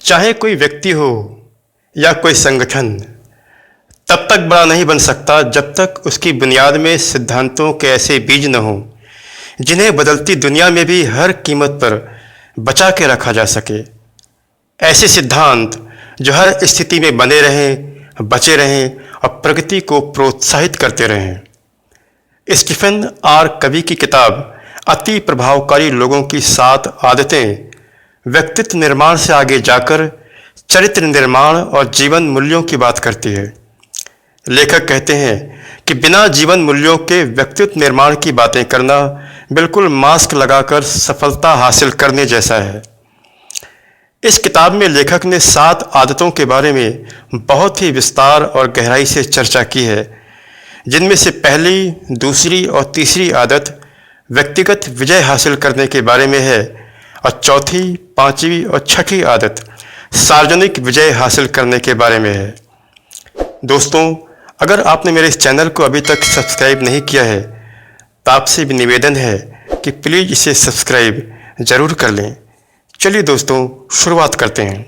चाहे कोई व्यक्ति हो या कोई संगठन तब तक बड़ा नहीं बन सकता जब तक उसकी बुनियाद में सिद्धांतों के ऐसे बीज न हों जिन्हें बदलती दुनिया में भी हर कीमत पर बचा के रखा जा सके। ऐसे सिद्धांत जो हर स्थिति में बने रहें, बचे रहें और प्रगति को प्रोत्साहित करते रहें। स्टीफन आर कवी की किताब अति प्रभावकारी लोगों की 7 आदतें व्यक्तित्व निर्माण से आगे जाकर चरित्र निर्माण और जीवन मूल्यों की बात करती है। लेखक कहते हैं कि बिना जीवन मूल्यों के व्यक्तित्व निर्माण की बातें करना बिल्कुल मास्क लगाकर सफलता हासिल करने जैसा है। इस किताब में लेखक ने 7 आदतों के बारे में बहुत ही विस्तार और गहराई से चर्चा की है, जिनमें से पहली, दूसरी और तीसरी आदत व्यक्तिगत विजय हासिल करने के बारे में है और चौथी, 5वीं और 6ठी आदत सार्वजनिक विजय हासिल करने के बारे में है। दोस्तों, अगर आपने मेरे इस चैनल को अभी तक सब्सक्राइब नहीं किया है तो आपसे भी निवेदन है कि प्लीज़ इसे सब्सक्राइब ज़रूर कर लें। चलिए दोस्तों, शुरुआत करते हैं।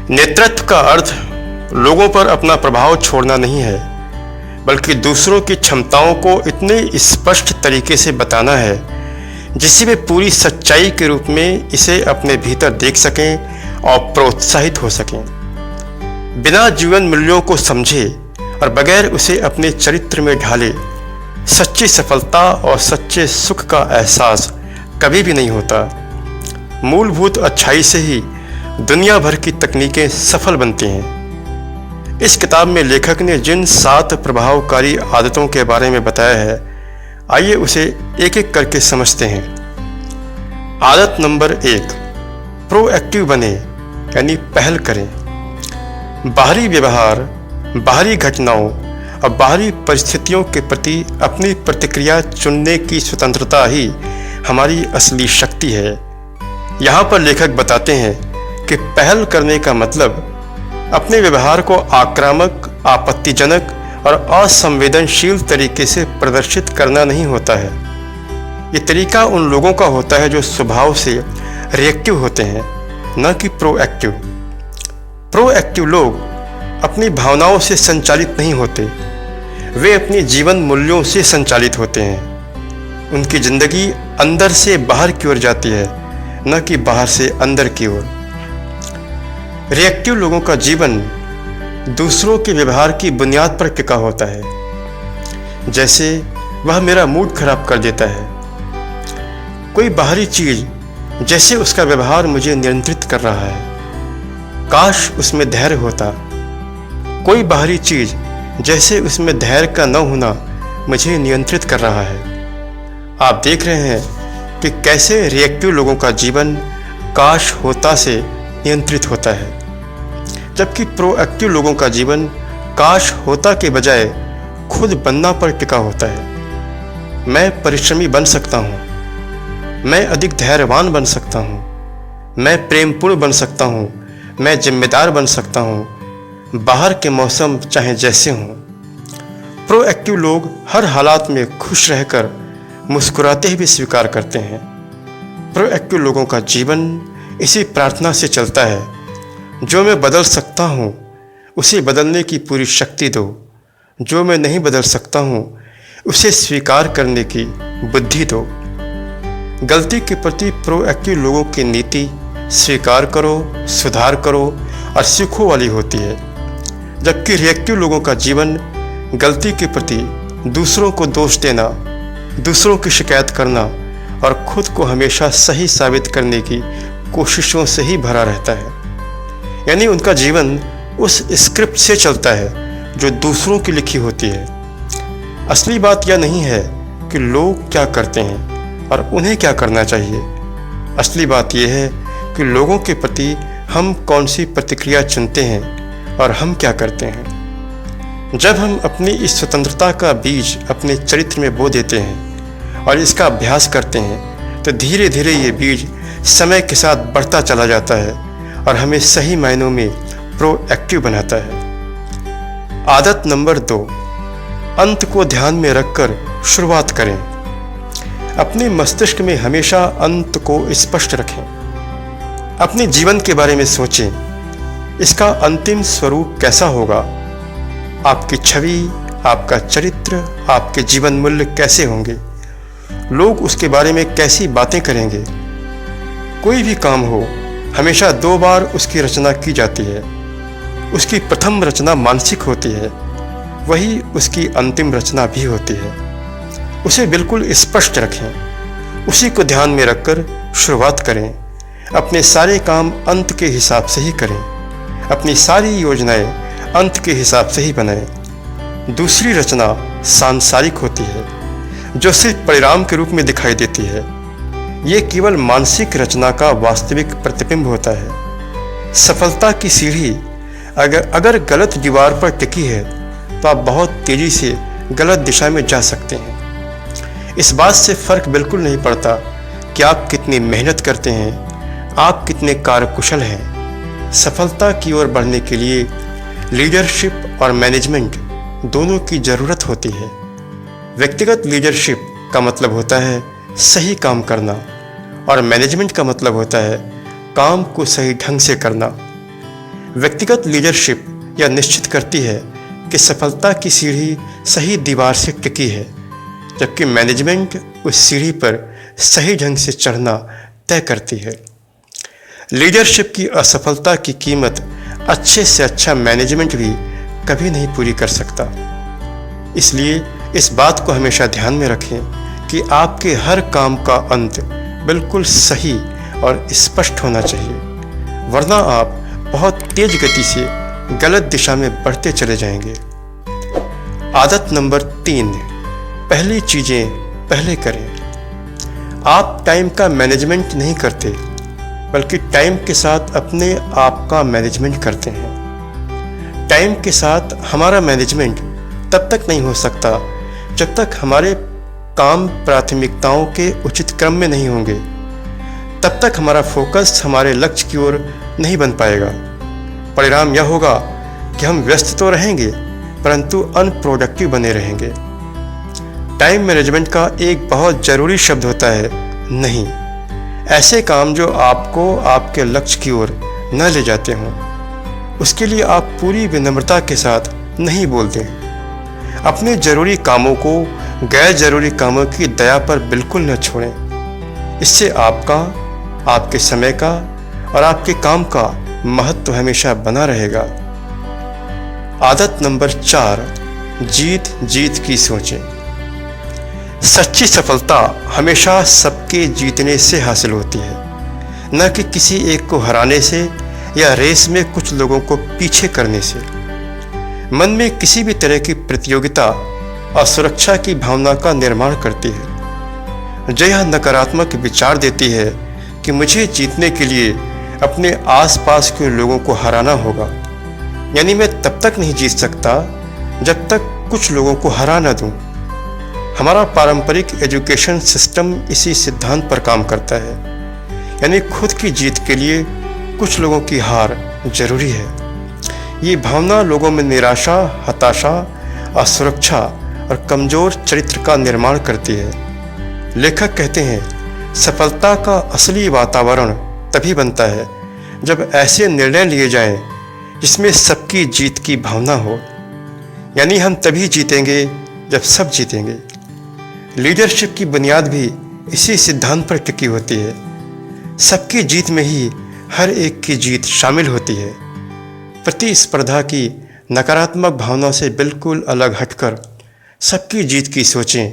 नेतृत्व का अर्थ लोगों पर अपना प्रभाव छोड़ना नहीं है, बल्कि दूसरों की क्षमताओं को इतने स्पष्ट तरीके से बताना है जिससे वे पूरी सच्चाई के रूप में इसे अपने भीतर देख सकें और प्रोत्साहित हो सकें। बिना जीवन मूल्यों को समझे और बगैर उसे अपने चरित्र में ढाले सच्ची सफलता और सच्चे सुख का एहसास कभी भी नहीं होता। मूलभूत अच्छाई से ही दुनिया भर की तकनीकें सफल बनती हैं। इस किताब में लेखक ने जिन 7 प्रभावकारी आदतों के बारे में बताया है, आइए उसे एक एक करके समझते हैं। आदत नंबर 1, प्रोएक्टिव बने, यानी पहल करें। बाहरी व्यवहार, बाहरी घटनाओं और बाहरी परिस्थितियों के प्रति अपनी प्रतिक्रिया चुनने की स्वतंत्रता ही हमारी असली शक्ति है। यहाँ पर लेखक बताते हैं कि पहल करने का मतलब अपने व्यवहार को आक्रामक, आपत्तिजनक और असंवेदनशील तरीके से प्रदर्शित करना नहीं होता है। ये तरीका उन लोगों का होता है जो स्वभाव से रिएक्टिव होते हैं, न कि प्रोएक्टिव। प्रोएक्टिव लोग अपनी भावनाओं से संचालित नहीं होते, वे अपनी जीवन मूल्यों से संचालित होते हैं। उनकी जिंदगी अंदर से बाहर की ओर जाती है, न कि बाहर से अंदर की ओर। रिएक्टिव लोगों का जीवन दूसरों के व्यवहार की बुनियाद पर टिका होता है, जैसे वह मेरा मूड खराब कर देता है। कोई बाहरी चीज जैसे उसका व्यवहार मुझे नियंत्रित कर रहा है, काश उसमें धैर्य होता। कोई बाहरी चीज जैसे उसमें धैर्य का न होना मुझे नियंत्रित कर रहा है। आप देख रहे हैं कि कैसे रिएक्टिव लोगों का जीवन काश होता से नियंत्रित होता है, जबकि प्रोएक्टिव लोगों का जीवन काश होता के बजाय खुद बनना पर टिका होता है। मैं परिश्रमी बन सकता हूँ, मैं अधिक धैर्यवान बन सकता हूँ, मैं प्रेमपूर्ण बन सकता हूँ, मैं जिम्मेदार बन सकता हूँ, बाहर के मौसम चाहे जैसे हों। प्रोएक्टिव लोग हर हालात में खुश रहकर मुस्कुराते हुए स्वीकार करते हैं। प्रोएक्टिव लोगों का जीवन इसी प्रार्थना से चलता है, जो मैं बदल सकता हूँ उसे बदलने की पूरी शक्ति दो, जो मैं नहीं बदल सकता हूँ उसे स्वीकार करने की बुद्धि दो। गलती के प्रति प्रोएक्टिव लोगों की नीति स्वीकार करो, सुधार करो और सीखो वाली होती है, जबकि रिएक्टिव लोगों का जीवन गलती के प्रति दूसरों को दोष देना, दूसरों की शिकायत करना और खुद को हमेशा सही साबित करने की कोशिशों से ही भरा रहता है। यानी उनका जीवन उस स्क्रिप्ट से चलता है जो दूसरों की लिखी होती है। असली बात यह नहीं है कि लोग क्या करते हैं और उन्हें क्या करना चाहिए। असली बात यह है कि लोगों के प्रति हम कौन सी प्रतिक्रिया चुनते हैं और हम क्या करते हैं। जब हम अपनी इस स्वतंत्रता का बीज अपने चरित्र में बो देते हैं और इसका अभ्यास करते हैं तो धीरे धीरे ये बीज समय के साथ बढ़ता चला जाता है और हमें सही मायनों में प्रोएक्टिव बनाता है। आदत नंबर 2, अंत को ध्यान में रखकर शुरुआत करें। अपने मस्तिष्क में हमेशा अंत को स्पष्ट रखें। अपने जीवन के बारे में सोचें, इसका अंतिम स्वरूप कैसा होगा? आपकी छवि, आपका चरित्र, आपके जीवन मूल्य कैसे होंगे? लोग उसके बारे में कैसी बातें करेंगे? कोई भी काम हो, हमेशा 2 बार उसकी रचना की जाती है। उसकी प्रथम रचना मानसिक होती है, वही उसकी अंतिम रचना भी होती है। उसे बिल्कुल स्पष्ट रखें, उसी को ध्यान में रखकर शुरुआत करें। अपने सारे काम अंत के हिसाब से ही करें, अपनी सारी योजनाएं अंत के हिसाब से ही बनाएं। दूसरी रचना सांसारिक होती है, जो सिर्फ परिणाम के रूप में दिखाई देती है। ये केवल मानसिक रचना का वास्तविक प्रतिबिंब होता है। सफलता की सीढ़ी अगर गलत दीवार पर टिकी है तो आप बहुत तेजी से गलत दिशा में जा सकते हैं। इस बात से फर्क बिल्कुल नहीं पड़ता कि आप कितनी मेहनत करते हैं, आप कितने कार्यकुशल हैं। सफलता की ओर बढ़ने के लिए लीडरशिप और मैनेजमेंट दोनों की ज़रूरत होती है। व्यक्तिगत लीडरशिप का मतलब होता है सही काम करना, और मैनेजमेंट का मतलब होता है काम को सही ढंग से करना। व्यक्तिगत लीडरशिप यह निश्चित करती है कि सफलता की सीढ़ी सही दीवार से टिकी है, जबकि मैनेजमेंट उस सीढ़ी पर सही ढंग से चढ़ना तय करती है। लीडरशिप की असफलता की कीमत अच्छे से अच्छा मैनेजमेंट भी कभी नहीं पूरी कर सकता। इसलिए इस बात को हमेशा ध्यान में रखें कि आपके हर काम का अंत बिल्कुल सही और स्पष्ट होना चाहिए, वरना आप बहुत तेज गति से गलत दिशा में बढ़ते चले जाएंगे। आदत नंबर 3, पहली चीज़ें पहले करें। आप टाइम का मैनेजमेंट नहीं करते, बल्कि टाइम के साथ अपने आप का मैनेजमेंट करते हैं। टाइम के साथ हमारा मैनेजमेंट तब तक नहीं हो सकता जब तक हमारे काम प्राथमिकताओं के उचित क्रम में नहीं होंगे। तब तक हमारा फोकस हमारे लक्ष्य की ओर नहीं बन पाएगा। परिणाम यह होगा कि हम व्यस्त तो रहेंगे, परंतु अनप्रोडक्टिव बने रहेंगे। टाइम मैनेजमेंट का एक बहुत ज़रूरी शब्द होता है नहीं। ऐसे काम जो आपको आपके लक्ष्य की ओर न ले जाते हों, उसके लिए आप पूरी विनम्रता के साथ नहीं बोलते। अपने ज़रूरी कामों को गैर ज़रूरी कामों की दया पर बिल्कुल न छोड़ें। इससे आपका, आपके समय का और आपके काम का महत्व हमेशा बना रहेगा। आदत नंबर 4, जीत जीत की सोचें। सच्ची सफलता हमेशा सबके जीतने से हासिल होती है, न कि किसी एक को हराने से या रेस में कुछ लोगों को पीछे करने से। मन में किसी भी तरह की प्रतियोगिता और सुरक्षा की भावना का निर्माण करती है, जो यह नकारात्मक विचार देती है कि मुझे जीतने के लिए अपने आसपास के लोगों को हराना होगा, यानी मैं तब तक नहीं जीत सकता जब तक कुछ लोगों को हरा न दूं। हमारा पारंपरिक एजुकेशन सिस्टम इसी सिद्धांत पर काम करता है, यानी खुद की जीत के लिए कुछ लोगों की हार जरूरी है। ये भावना लोगों में निराशा, हताशा, असुरक्षा और कमजोर चरित्र का निर्माण करती है। लेखक कहते हैं, सफलता का असली वातावरण तभी बनता है जब ऐसे निर्णय लिए जाएं जिसमें सबकी जीत की भावना हो, यानी हम तभी जीतेंगे जब सब जीतेंगे। लीडरशिप की बुनियाद भी इसी सिद्धांत पर टिकी होती है। सबकी जीत में ही हर एक की जीत शामिल होती है। प्रतिस्पर्धा की नकारात्मक भावना से बिल्कुल अलग हटकर सबकी जीत की सोचें,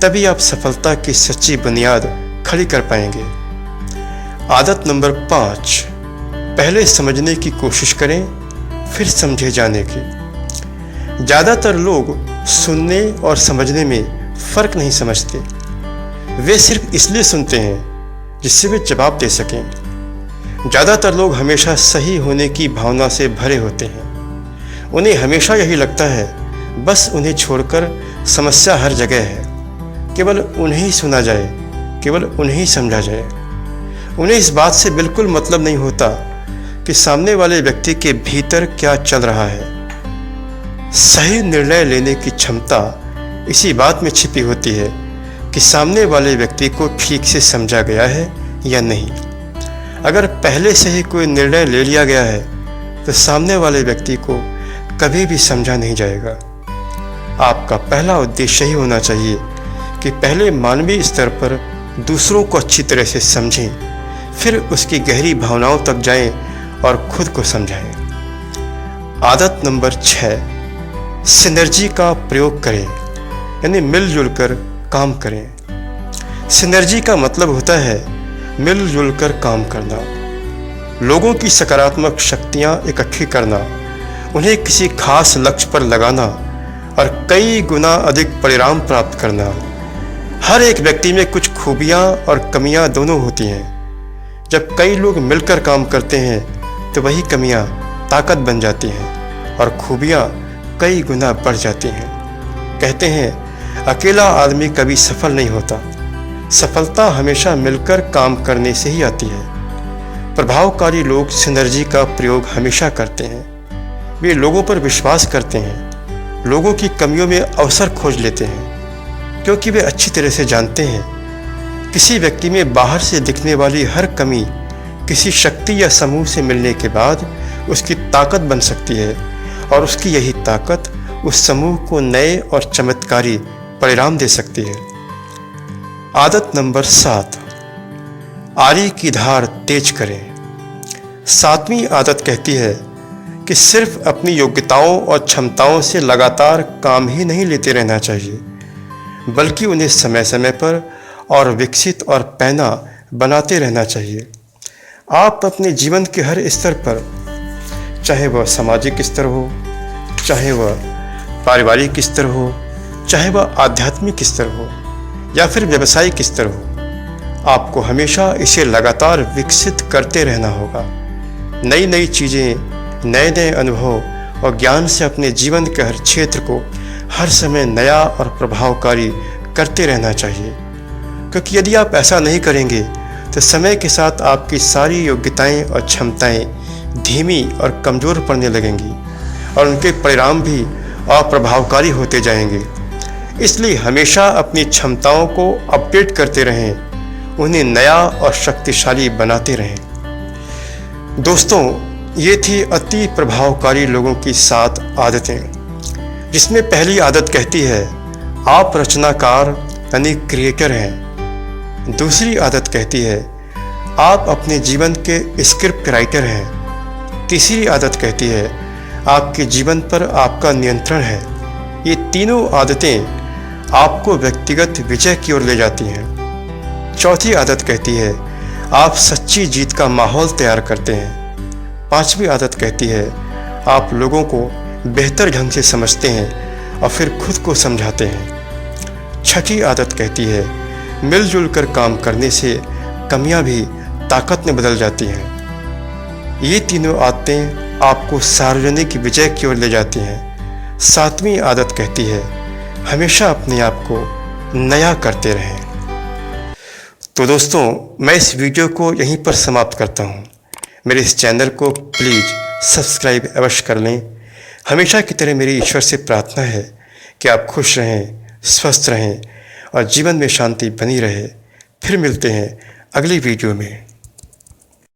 तभी आप सफलता की सच्ची बुनियाद खड़ी कर पाएंगे। आदत नंबर 5, पहले समझने की कोशिश करें, फिर समझे जाने की। ज़्यादातर लोग सुनने और समझने में फ़र्क नहीं समझते। वे सिर्फ इसलिए सुनते हैं जिससे वे जवाब दे सकें। ज़्यादातर लोग हमेशा सही होने की भावना से भरे होते हैं। उन्हें हमेशा यही लगता है बस उन्हें छोड़कर समस्या हर जगह है, केवल उन्हें ही सुना जाए, केवल उन्हें ही समझा जाए। उन्हें इस बात से बिल्कुल मतलब नहीं होता कि सामने वाले व्यक्ति के भीतर क्या चल रहा है। सही निर्णय लेने की क्षमता इसी बात में छिपी होती है कि सामने वाले व्यक्ति को ठीक से समझा गया है या नहीं। अगर पहले से ही कोई निर्णय ले लिया गया है तो सामने वाले व्यक्ति को कभी भी समझा नहीं जाएगा। आपका पहला उद्देश्य ही होना चाहिए कि पहले मानवीय स्तर पर दूसरों को अच्छी तरह से समझें, फिर उसकी गहरी भावनाओं तक जाएं और खुद को समझाएं। आदत नंबर 6, सिनर्जी का प्रयोग करें, यानी मिलजुल कर काम करें। सिनर्जी का मतलब होता है मिलजुल कर काम करना, लोगों की सकारात्मक शक्तियां इकट्ठी करना, उन्हें किसी खास लक्ष्य पर लगाना और कई गुना अधिक परिणाम प्राप्त करना। हर एक व्यक्ति में कुछ खूबियां और कमियां दोनों होती हैं। जब कई लोग मिलकर काम करते हैं तो वही कमियां ताकत बन जाती हैं और खूबियां कई गुना बढ़ जाती हैं। कहते हैं अकेला आदमी कभी सफल नहीं होता, सफलता हमेशा मिलकर काम करने से ही आती है। प्रभावकारी लोग सिनर्जी का प्रयोग हमेशा करते हैं। वे लोगों पर विश्वास करते हैं, लोगों की कमियों में अवसर खोज लेते हैं, क्योंकि वे अच्छी तरह से जानते हैं किसी व्यक्ति में बाहर से दिखने वाली हर कमी किसी शक्ति या समूह से मिलने के बाद उसकी ताकत बन सकती है और उसकी यही ताकत उस समूह को नए और चमत्कारी परिणाम दे सकती है। आदत नंबर 7, आरी की धार तेज करें। 7वीं आदत कहती है कि सिर्फ अपनी योग्यताओं और क्षमताओं से लगातार काम ही नहीं लेते रहना चाहिए, बल्कि उन्हें समय समय पर और विकसित और पैना बनाते रहना चाहिए। आप अपने जीवन के हर स्तर पर, चाहे वह सामाजिक स्तर हो, चाहे वह पारिवारिक स्तर हो, चाहे वह आध्यात्मिक स्तर हो या फिर व्यावसायिक स्तर हो, आपको हमेशा इसे लगातार विकसित करते रहना होगा। नई नई चीज़ें, नए नए अनुभव और ज्ञान से अपने जीवन के हर क्षेत्र को हर समय नया और प्रभावकारी करते रहना चाहिए, क्योंकि यदि आप ऐसा नहीं करेंगे तो समय के साथ आपकी सारी योग्यताएं और क्षमताएं धीमी और कमज़ोर पड़ने लगेंगी और उनके परिणाम भी अप्रभावकारी होते जाएंगे। इसलिए हमेशा अपनी क्षमताओं को अपडेट करते रहें, उन्हें नया और शक्तिशाली बनाते रहें। दोस्तों, ये थी अति प्रभावकारी लोगों की 7 आदतें, जिसमें पहली आदत कहती है आप रचनाकार यानी क्रिएटर हैं। दूसरी आदत कहती है आप अपने जीवन के स्क्रिप्ट राइटर हैं। तीसरी आदत कहती है आपके जीवन पर आपका नियंत्रण है। ये तीनों आदतें आपको व्यक्तिगत विजय की ओर ले जाती हैं। चौथी आदत कहती है आप सच्ची जीत का माहौल तैयार करते हैं। 5वीं आदत कहती है आप लोगों को बेहतर ढंग से समझते हैं और फिर खुद को समझाते हैं। 6ठी आदत कहती है मिलजुल कर काम करने से कमियां भी ताकत में बदल जाती हैं। ये तीनों आदतें आपको सार्वजनिक विजय की ओर ले जाती हैं। 7वीं आदत कहती है हमेशा अपने आप को नया करते रहें। तो दोस्तों, मैं इस वीडियो को यहीं पर समाप्त करता हूँ। मेरे इस चैनल को प्लीज़ सब्सक्राइब अवश्य कर लें। हमेशा की तरह मेरी ईश्वर से प्रार्थना है कि आप खुश रहें, स्वस्थ रहें और जीवन में शांति बनी रहे। फिर मिलते हैं अगली वीडियो में।